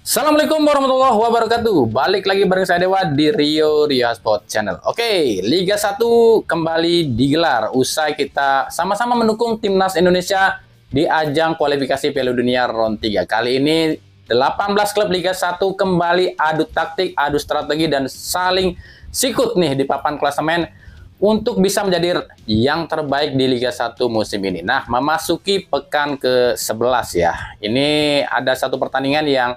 Assalamualaikum warahmatullahi wabarakatuh. Balik lagi bareng saya Dewa di Rio Sport Channel. Oke, Liga 1 kembali digelar usai kita sama-sama mendukung timnas Indonesia di ajang kualifikasi Piala Dunia Round 3. Kali ini 18 klub Liga 1 kembali adu taktik, adu strategi dan saling sikut nih di papan klasemen untuk bisa menjadi yang terbaik di Liga 1 musim ini. Nah, memasuki pekan ke-11 ya. Ini ada satu pertandingan yang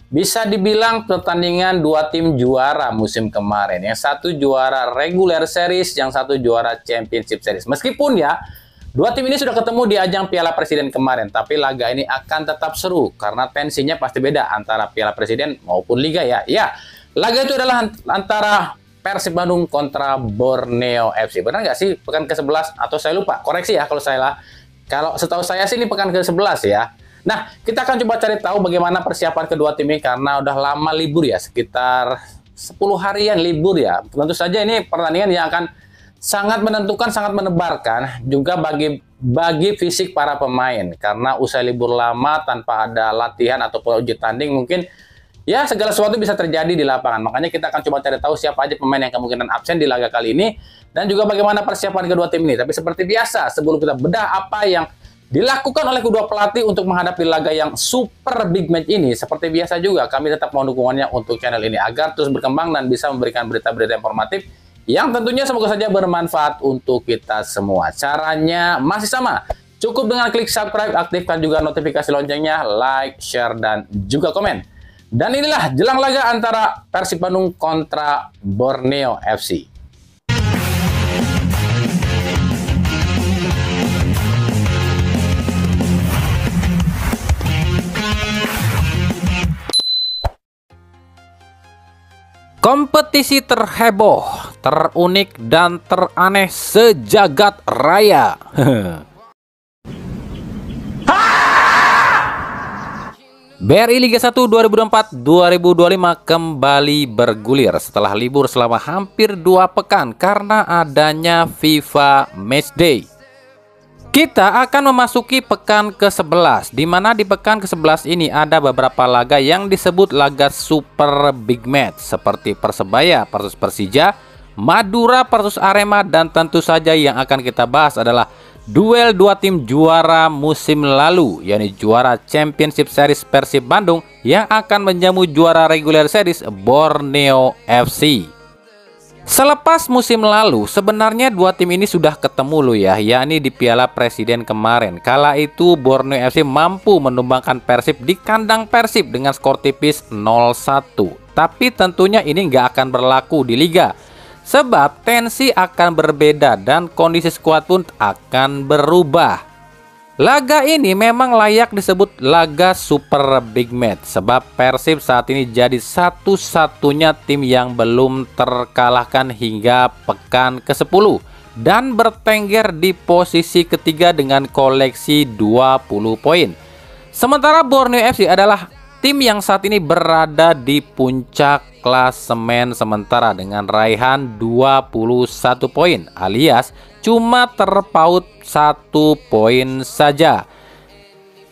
bisa dibilang pertandingan dua tim juara musim kemarin. Yang satu juara regular series, yang satu juara championship series. Meskipun ya, dua tim ini sudah ketemu di ajang Piala Presiden kemarin. Tapi laga ini akan tetap seru, karena tensinya pasti beda antara Piala Presiden maupun Liga ya. Ya, laga itu adalah antara Persib Bandung kontra Borneo FC. Benar nggak sih pekan ke-11? Atau saya lupa, koreksi ya kalau saya. Kalau setahu saya sih ini pekan ke-11 ya. Nah, kita akan coba cari tahu bagaimana persiapan kedua tim ini karena udah lama libur ya, sekitar 10 harian libur ya. Tentu saja ini pertandingan yang akan sangat menentukan, sangat menebarkan juga bagi fisik para pemain. Karena usai libur lama tanpa ada latihan ataupun uji tanding, mungkin ya segala sesuatu bisa terjadi di lapangan. Makanya kita akan coba cari tahu siapa aja pemain yang kemungkinan absen di laga kali ini dan juga bagaimana persiapan kedua tim ini. Tapi seperti biasa, sebelum kita bedah apa yang dilakukan oleh kedua pelatih untuk menghadapi laga yang super big match ini, seperti biasa juga kami tetap mohon dukungannya untuk channel ini agar terus berkembang dan bisa memberikan berita-berita informatif yang tentunya semoga saja bermanfaat untuk kita semua. Caranya masih sama, cukup dengan klik subscribe, aktifkan juga notifikasi loncengnya, like, share, dan juga komen. Dan inilah jelang laga antara Persib Bandung kontra Borneo FC. Kompetisi terheboh, terunik, dan teraneh sejagat raya. BRI Liga 1 2024-2025 kembali bergulir setelah libur selama hampir 2 pekan karena adanya FIFA Matchday. Kita akan memasuki pekan ke-11, di mana di pekan ke-11 ini ada beberapa laga yang disebut laga super big match, seperti Persebaya versus Persija, Madura versus Arema, dan tentu saja yang akan kita bahas adalah duel dua tim juara musim lalu, yakni juara Championship Series Persib Bandung yang akan menjamu juara regular series Borneo FC. Selepas musim lalu, sebenarnya dua tim ini sudah ketemu loh ya, yakni di Piala Presiden kemarin. Kala itu Borneo FC mampu menumbangkan Persib di kandang Persib dengan skor tipis 0-1. Tapi tentunya ini nggak akan berlaku di Liga, sebab tensi akan berbeda dan kondisi skuad pun akan berubah. Laga ini memang layak disebut laga super big match, sebab Persib saat ini jadi satu-satunya tim yang belum terkalahkan hingga pekan ke-10 dan bertengger di posisi ketiga dengan koleksi 20 poin. Sementara Borneo FC adalah tim yang saat ini berada di puncak klasemen sementara dengan raihan 21 poin, alias cuma terpaut 1 poin saja.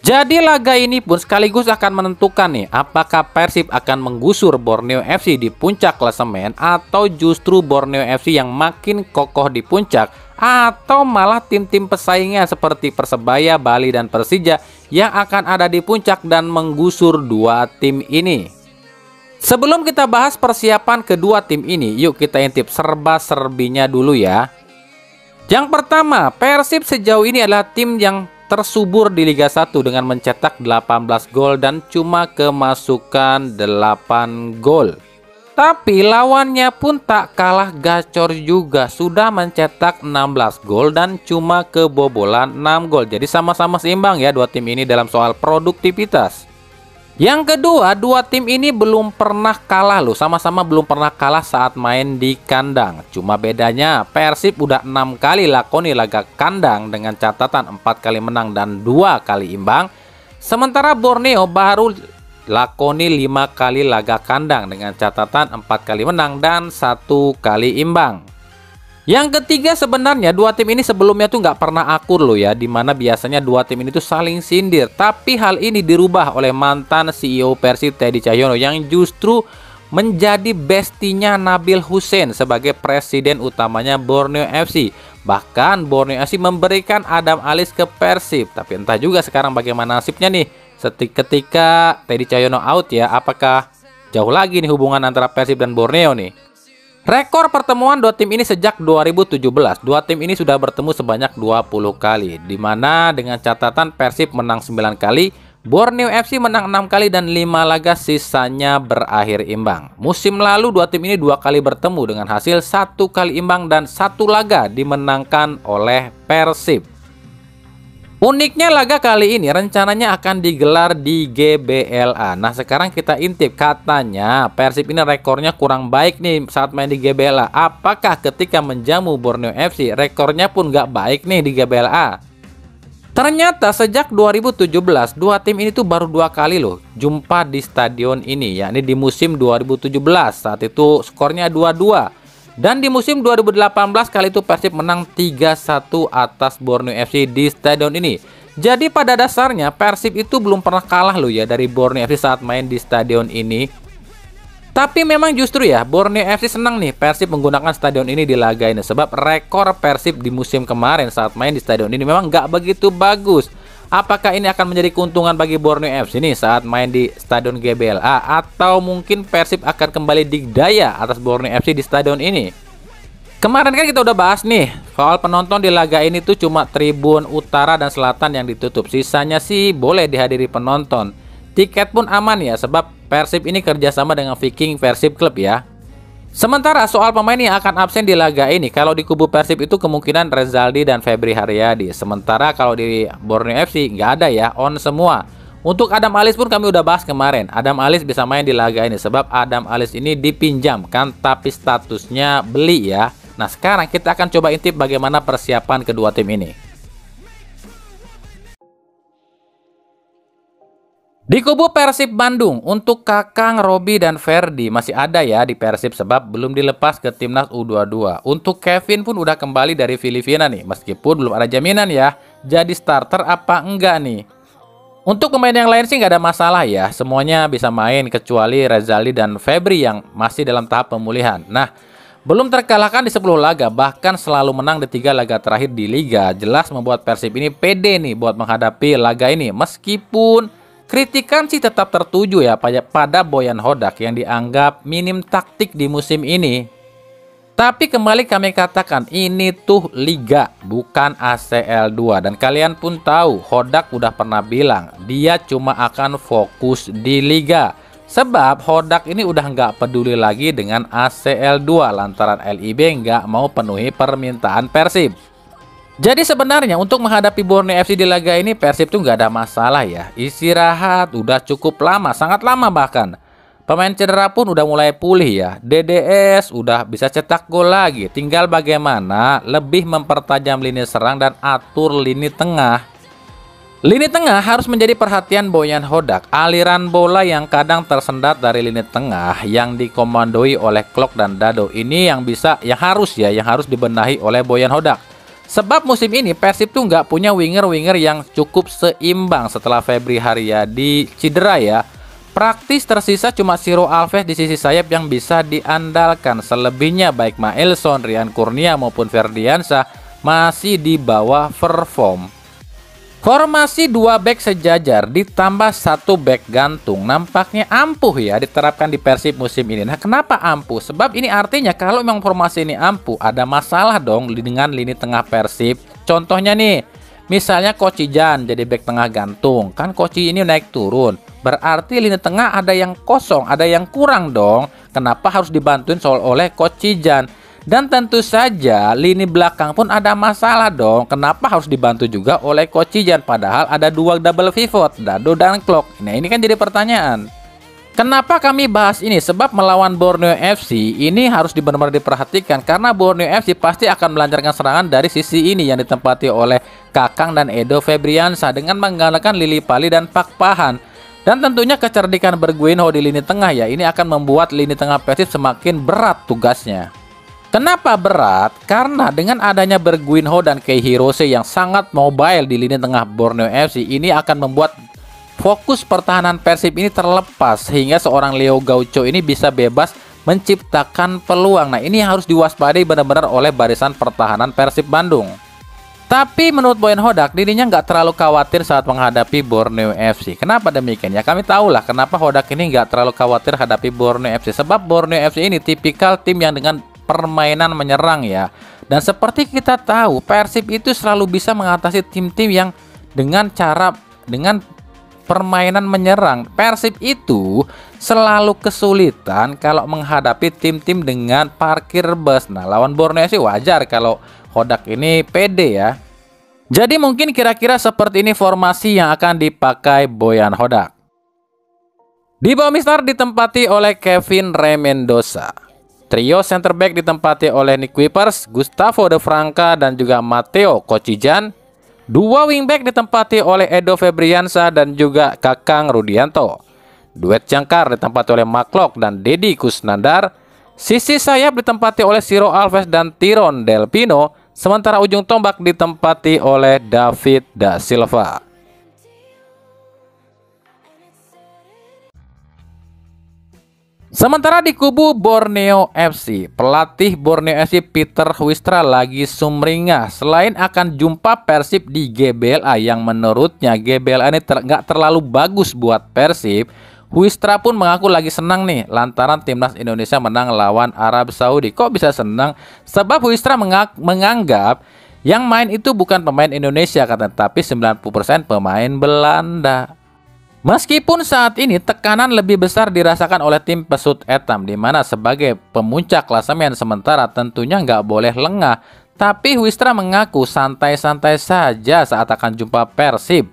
Jadi laga ini pun sekaligus akan menentukan nih, apakah Persib akan menggusur Borneo FC di puncak klasemen atau justru Borneo FC yang makin kokoh di puncak, atau malah tim-tim pesaingnya seperti Persebaya, Bali, dan Persija yang akan ada di puncak dan menggusur dua tim ini. Sebelum kita bahas persiapan kedua tim ini, yuk kita intip serba-serbinya dulu ya. Yang pertama, Persib sejauh ini adalah tim yang tersubur di Liga 1 dengan mencetak 18 gol dan cuma kemasukan 8 gol. Tapi lawannya pun tak kalah gacor juga, sudah mencetak 16 gol dan cuma kebobolan 6 gol. Jadi sama-sama seimbang ya dua tim ini dalam soal produktivitas. Yang kedua, dua tim ini belum pernah kalah loh, sama-sama belum pernah kalah saat main di kandang. Cuma bedanya Persib udah 6 kali lakoni laga kandang dengan catatan 4 kali menang dan 2 kali imbang. Sementara Borneo baru lakoni 5 kali laga kandang dengan catatan 4 kali menang dan 1 kali imbang. Yang ketiga, sebenarnya dua tim ini sebelumnya tuh nggak pernah akur loh ya, dimana biasanya dua tim ini tuh saling sindir. Tapi hal ini dirubah oleh mantan CEO Persib Teddy Cahyono yang justru menjadi bestinya Nabil Hussein sebagai presiden utamanya Borneo FC. Bahkan Borneo FC memberikan Adam Alis ke Persib. Tapi entah juga sekarang bagaimana nasibnya nih ketika Teddy Cahyono out ya. Apakah jauh lagi nih hubungan antara Persib dan Borneo nih? Rekor pertemuan dua tim ini sejak 2017, dua tim ini sudah bertemu sebanyak 20 kali, dimana dengan catatan Persib menang 9 kali, Borneo FC menang 6 kali dan 5 laga sisanya berakhir imbang. Musim lalu dua tim ini 2 kali bertemu dengan hasil 1 kali imbang dan 1 laga dimenangkan oleh Persib. Uniknya laga kali ini rencananya akan digelar di GBLA. Nah sekarang kita intip, katanya Persib ini rekornya kurang baik nih saat main di GBLA. Apakah ketika menjamu Borneo FC rekornya pun nggak baik nih di GBLA? Ternyata sejak 2017 dua tim ini tuh baru 2 kali loh jumpa di stadion ini, yakni di musim 2017 saat itu skornya 2-2. Dan di musim 2018 kali itu Persib menang 3-1 atas Borneo FC di stadion ini. Jadi pada dasarnya Persib itu belum pernah kalah loh ya dari Borneo FC saat main di stadion ini. Tapi memang justru ya Borneo FC senang nih Persib menggunakan stadion ini di laga ini, sebab rekor Persib di musim kemarin saat main di stadion ini memang nggak begitu bagus. Apakah ini akan menjadi keuntungan bagi Borneo FC nih saat main di Stadion GBLA, atau mungkin Persib akan kembali digdaya atas Borneo FC di stadion ini? Kemarin kan kita udah bahas nih soal penonton di laga ini tuh cuma tribun utara dan selatan yang ditutup, sisanya sih boleh dihadiri penonton. Tiket pun aman ya, sebab Persib ini kerjasama dengan Viking Persib Club ya. Sementara soal pemain yang akan absen di laga ini, kalau di kubu Persib itu kemungkinan Rezaldi dan Febri Haryadi. Sementara kalau di Borneo FC nggak ada ya, on semua. Untuk Adam Alis pun kami udah bahas kemarin. Adam Alis bisa main di laga ini sebab Adam Alis ini dipinjamkan tapi statusnya beli ya. Nah sekarang kita akan coba intip bagaimana persiapan kedua tim ini. Di kubu Persib Bandung, untuk Kakang, Robi, dan Ferdi masih ada ya di Persib sebab belum dilepas ke timnas U22. Untuk Kevin pun udah kembali dari Filipina nih, meskipun belum ada jaminan ya jadi starter apa enggak nih. Untuk pemain yang lain sih nggak ada masalah ya, semuanya bisa main kecuali Rezaldi dan Febri yang masih dalam tahap pemulihan. Nah, belum terkalahkan di 10 laga, bahkan selalu menang di 3 laga terakhir di Liga. Jelas membuat Persib ini pede nih buat menghadapi laga ini, meskipun kritikan sih tetap tertuju ya pada Boyan Hodak yang dianggap minim taktik di musim ini. Tapi kembali kami katakan, ini tuh Liga bukan ACL2. Dan kalian pun tahu Hodak udah pernah bilang dia cuma akan fokus di Liga. Sebab Hodak ini udah nggak peduli lagi dengan ACL2 lantaran LIB nggak mau penuhi permintaan Persib. Jadi sebenarnya untuk menghadapi Borneo FC di laga ini Persib tuh nggak ada masalah ya. Istirahat udah cukup lama, sangat lama bahkan. Pemain cedera pun udah mulai pulih ya. DDS udah bisa cetak gol lagi. Tinggal bagaimana lebih mempertajam lini serang dan atur lini tengah. Lini tengah harus menjadi perhatian Boyan Hodak. Aliran bola yang kadang tersendat dari lini tengah yang dikomandoi oleh Klok dan Dado ini yang harus dibenahi oleh Boyan Hodak. Sebab musim ini Persib tuh nggak punya winger-winger yang cukup seimbang setelah Febri Haryadi cedera ya. Praktis tersisa cuma Siro Alves di sisi sayap yang bisa diandalkan. Selebihnya baik Maelson, Rian Kurnia maupun Ferdiansyah masih di bawah perform. Formasi 2 bek sejajar ditambah 1 bek gantung nampaknya ampuh ya diterapkan di Persib musim ini. Nah kenapa ampuh? Sebab ini artinya kalau memang formasi ini ampuh, ada masalah dong dengan lini tengah Persib. Contohnya nih, misalnya Kocijan jadi bek tengah gantung, kan Koci ini naik turun, berarti lini tengah ada yang kosong, ada yang kurang dong. Kenapa harus dibantuin oleh Kocijan? Dan tentu saja lini belakang pun ada masalah dong. Kenapa harus dibantu juga oleh Kocijan? Padahal ada 2 double pivot, Dado dan Klok. Nah ini kan jadi pertanyaan. Kenapa kami bahas ini? Sebab melawan Borneo FC ini harus benar-benar diperhatikan. Karena Borneo FC pasti akan melancarkan serangan dari sisi ini yang ditempati oleh Kakang dan Edo Febriansyah dengan mengandalkan Lili Pali dan Pak Pahan. Dan tentunya kecerdikan Berguinho di lini tengah ya. Ini akan membuat lini tengah Persib semakin berat tugasnya. Kenapa berat? Karena dengan adanya Bergwinho dan Kei Hirose yang sangat mobile di lini tengah Borneo FC, ini akan membuat fokus pertahanan Persib ini terlepas sehingga seorang Leo Gaucho ini bisa bebas menciptakan peluang. Nah, ini yang harus diwaspadai benar-benar oleh barisan pertahanan Persib Bandung. Tapi menurut Boyan Hodak, dirinya nggak terlalu khawatir saat menghadapi Borneo FC. Kenapa demikian? Ya kami tahulah kenapa Hodak ini nggak terlalu khawatir hadapi Borneo FC. Sebab Borneo FC ini tipikal tim yang dengan permainan menyerang ya. Dan seperti kita tahu, Persib itu selalu bisa mengatasi tim-tim yang dengan permainan menyerang. Persib itu selalu kesulitan kalau menghadapi tim-tim dengan parkir bus. Nah, lawan Borneo FC wajar kalau Hodak ini pede ya. Jadi mungkin kira-kira seperti ini formasi yang akan dipakai Boyan Hodak. Di bawah Mister ditempati oleh Kevin Remendoza. Trio center back ditempati oleh Nick Kuipers, Gustavo De Franca, dan juga Matteo Kocijan. Dua wingback ditempati oleh Edo Febriansa dan juga Kakang Rudianto. Duet jangkar ditempati oleh Maklok dan Deddy Kusnandar. Sisi sayap ditempati oleh Ciro Alves dan Tiron Del Pino. Sementara ujung tombak ditempati oleh David Da Silva. Sementara di kubu Borneo FC, pelatih Borneo FC Peter Huistra lagi sumringah. Selain akan jumpa Persib di GBLA yang menurutnya GBLA ini nggak terlalu bagus buat Persib, Huistra pun mengaku lagi senang nih lantaran timnas Indonesia menang lawan Arab Saudi. Kok bisa senang? Sebab Huistra menganggap yang main itu bukan pemain Indonesia katanya, tapi 90% pemain Belanda. Meskipun saat ini tekanan lebih besar dirasakan oleh tim Pesut Etam, di mana sebagai pemuncak klasemen sementara tentunya nggak boleh lengah. Tapi Huistra mengaku santai-santai saja saat akan jumpa Persib.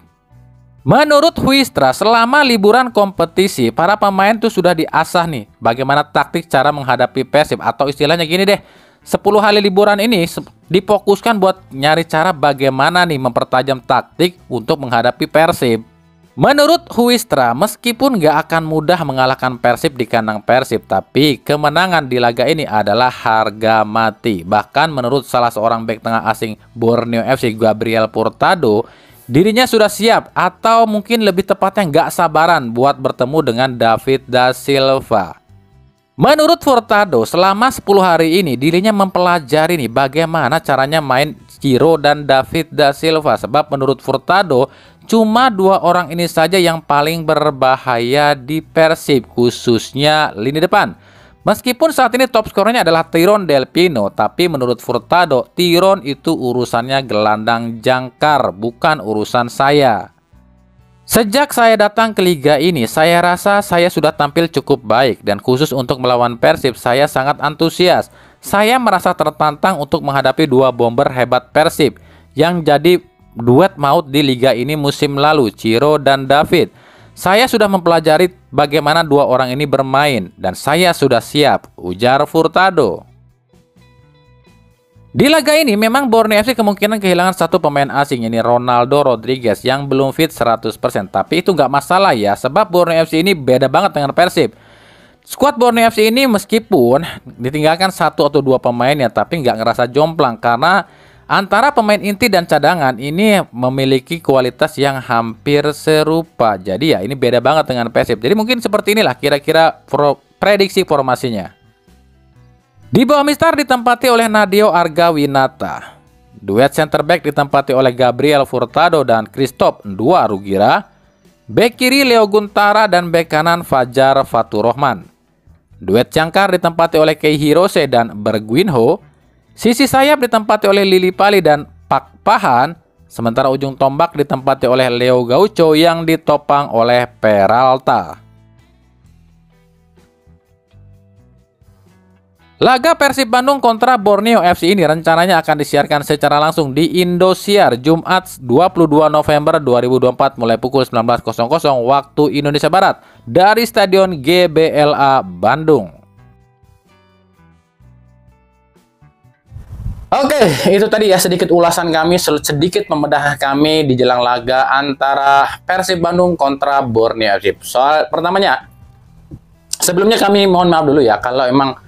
Menurut Huistra, selama liburan kompetisi, para pemain tuh sudah diasah nih bagaimana taktik cara menghadapi Persib. Atau istilahnya gini deh, 10 hari liburan ini difokuskan buat nyari cara bagaimana nih mempertajam taktik untuk menghadapi Persib. Menurut Huistra, meskipun gak akan mudah mengalahkan Persib di kandang Persib, tapi kemenangan di laga ini adalah harga mati. Bahkan menurut salah seorang bek tengah asing Borneo FC, Gabriel Furtado, dirinya sudah siap atau mungkin lebih tepatnya gak sabaran buat bertemu dengan David Da Silva. Menurut Furtado, selama 10 hari ini dirinya mempelajari nih bagaimana caranya main Ciro dan David Da Silva. Sebab menurut Furtado, cuma dua orang ini saja yang paling berbahaya di Persib, khususnya lini depan. Meskipun saat ini top skornya adalah Tiron Del Pino, tapi menurut Furtado, Tiron itu urusannya gelandang jangkar, bukan urusan saya. Sejak saya datang ke liga ini, saya rasa saya sudah tampil cukup baik dan khusus untuk melawan Persib, saya sangat antusias. Saya merasa tertantang untuk menghadapi dua bomber hebat Persib yang jadi duet maut di liga ini musim lalu, Ciro dan David. Saya sudah mempelajari bagaimana dua orang ini bermain dan saya sudah siap, ujar Furtado. Di laga ini memang Borneo FC kemungkinan kehilangan satu pemain asing, ini Ronaldo Rodriguez yang belum fit 100%. Tapi itu nggak masalah ya, sebab Borneo FC ini beda banget dengan Persib. Skuad Borneo FC ini meskipun ditinggalkan satu atau dua pemain ya, tapi nggak ngerasa jomplang karena antara pemain inti dan cadangan ini memiliki kualitas yang hampir serupa. Jadi ya ini beda banget dengan Persib. Jadi mungkin seperti inilah kira-kira prediksi formasinya. Di bawah Mister ditempati oleh Nadio Argawinata. Duet center back ditempati oleh Gabriel Furtado dan Christoph Ndua Rugira. Bek kiri Leo Guntara dan bek kanan Fajar Faturrahman. Duet jangkar ditempati oleh Kei Hirose dan Bergwinho. Sisi sayap ditempati oleh Lili Pali dan Pak Pahan. Sementara ujung tombak ditempati oleh Leo Gaucho yang ditopang oleh Peralta. Laga Persib Bandung kontra Borneo FC ini rencananya akan disiarkan secara langsung di Indosiar Jumat 22 November 2024 mulai pukul 19.00 waktu Indonesia Barat dari Stadion GBLA Bandung. Oke, itu tadi ya sedikit ulasan kami, sedikit membedah kami di jelang laga antara Persib Bandung kontra Borneo FC. Soal pertamanya, sebelumnya kami mohon maaf dulu ya kalau emang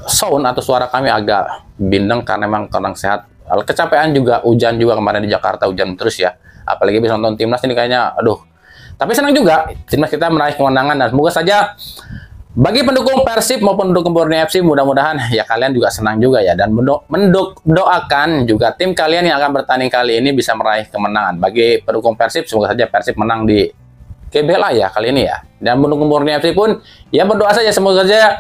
sound atau suara kami agak bindeng karena memang kurang sehat. Kecapean juga, hujan juga kemarin di Jakarta, hujan terus ya. Apalagi bisa nonton timnas ini kayaknya, aduh. Tapi senang juga timnas kita meraih kemenangan, dan semoga saja bagi pendukung Persib maupun pendukung Borneo FC, mudah-mudahan ya kalian juga senang juga ya, dan mendoakan juga tim kalian yang akan bertanding kali ini bisa meraih kemenangan. Bagi pendukung Persib, semoga saja Persib menang di GB lah ya kali ini ya. Dan pendukung Borneo FC pun ya berdoa saja,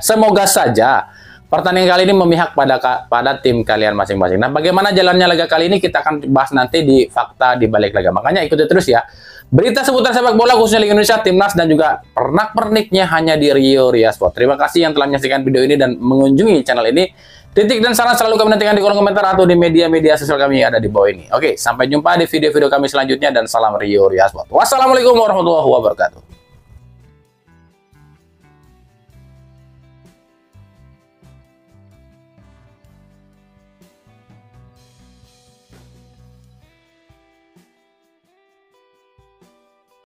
semoga saja pertandingan kali ini memihak pada tim kalian masing-masing. Nah, bagaimana jalannya laga kali ini kita akan bahas nanti di fakta di balik laga. Makanya ikuti terus ya berita seputar sepak bola khususnya Liga Indonesia, timnas, dan juga pernak-perniknya hanya di Rio Ria Sport. Terima kasih yang telah menyaksikan video ini dan mengunjungi channel ini. Titik dan saran selalu kami nantikan di kolom komentar atau di media-media sosial kami yang ada di bawah ini. Oke, sampai jumpa di video-video kami selanjutnya dan salam Rio Ria Sport. Wassalamualaikum warahmatullahi wabarakatuh.